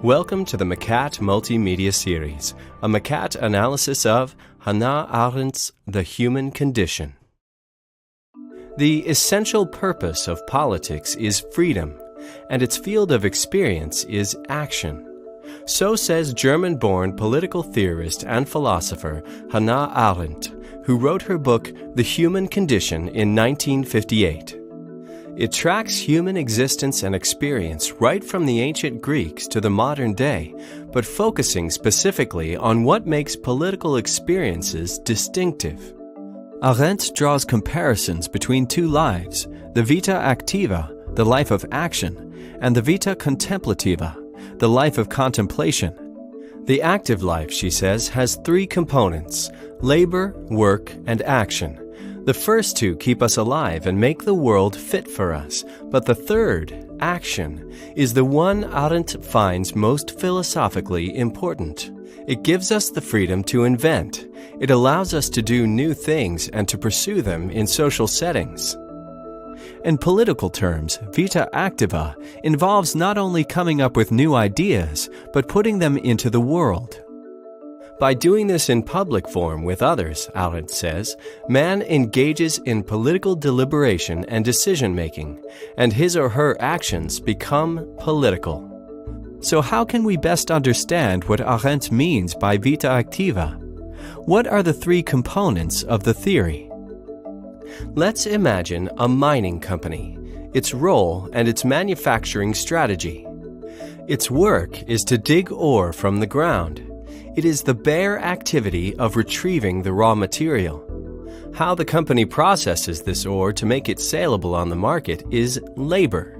Welcome to the Macat Multimedia Series, a Macat analysis of Hannah Arendt's The Human Condition. The essential purpose of politics is freedom, and its field of experience is action. So says German-born political theorist and philosopher Hannah Arendt, who wrote her book The Human Condition in 1958. It tracks human existence and experience right from the ancient Greeks to the modern day, but focusing specifically on what makes political experiences distinctive. Arendt draws comparisons between two lives, the vita activa, the life of action, and the vita contemplativa, the life of contemplation. The active life, she says, has three components: labor, work, and action. The first two keep us alive and make the world fit for us, but the third, action, is the one Arendt finds most philosophically important. It gives us the freedom to invent. It allows us to do new things and to pursue them in social settings. In political terms, vita activa involves not only coming up with new ideas, but putting them into the world. By doing this in public form with others, Arendt says, man engages in political deliberation and decision-making, and his or her actions become political. So how can we best understand what Arendt means by vita activa? What are the three components of the theory? Let's imagine a mining company, its role and its manufacturing strategy. Its work is to dig ore from the ground. It is the bare activity of retrieving the raw material. How the company processes this ore to make it saleable on the market is labor.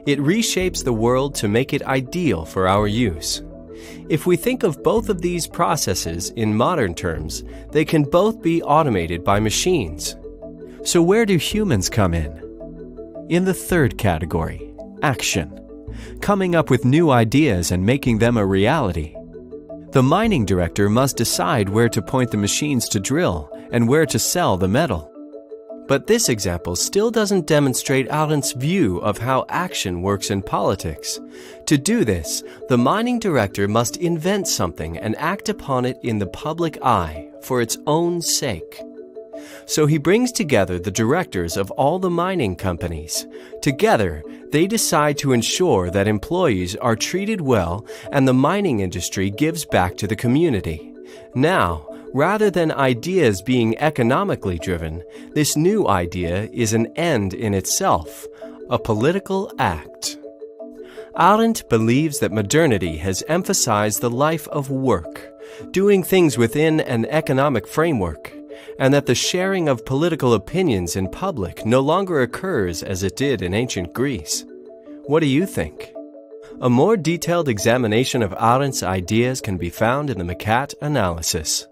It reshapes the world to make it ideal for our use. If we think of both of these processes in modern terms, they can both be automated by machines. So where do humans come in? In the third category, action. Coming up with new ideas and making them a reality. The mining director must decide where to point the machines to drill and where to sell the metal. But this example still doesn't demonstrate Arendt's view of how action works in politics. To do this, the mining director must invent something and act upon it in the public eye for its own sake. So he brings together the directors of all the mining companies. Together, they decide to ensure that employees are treated well and the mining industry gives back to the community. Now, rather than ideas being economically driven, this new idea is an end in itself, a political act. Arendt believes that modernity has emphasized the life of work, doing things within an economic framework, and that the sharing of political opinions in public no longer occurs as it did in ancient Greece. What do you think? A more detailed examination of Arendt's ideas can be found in the Macat analysis.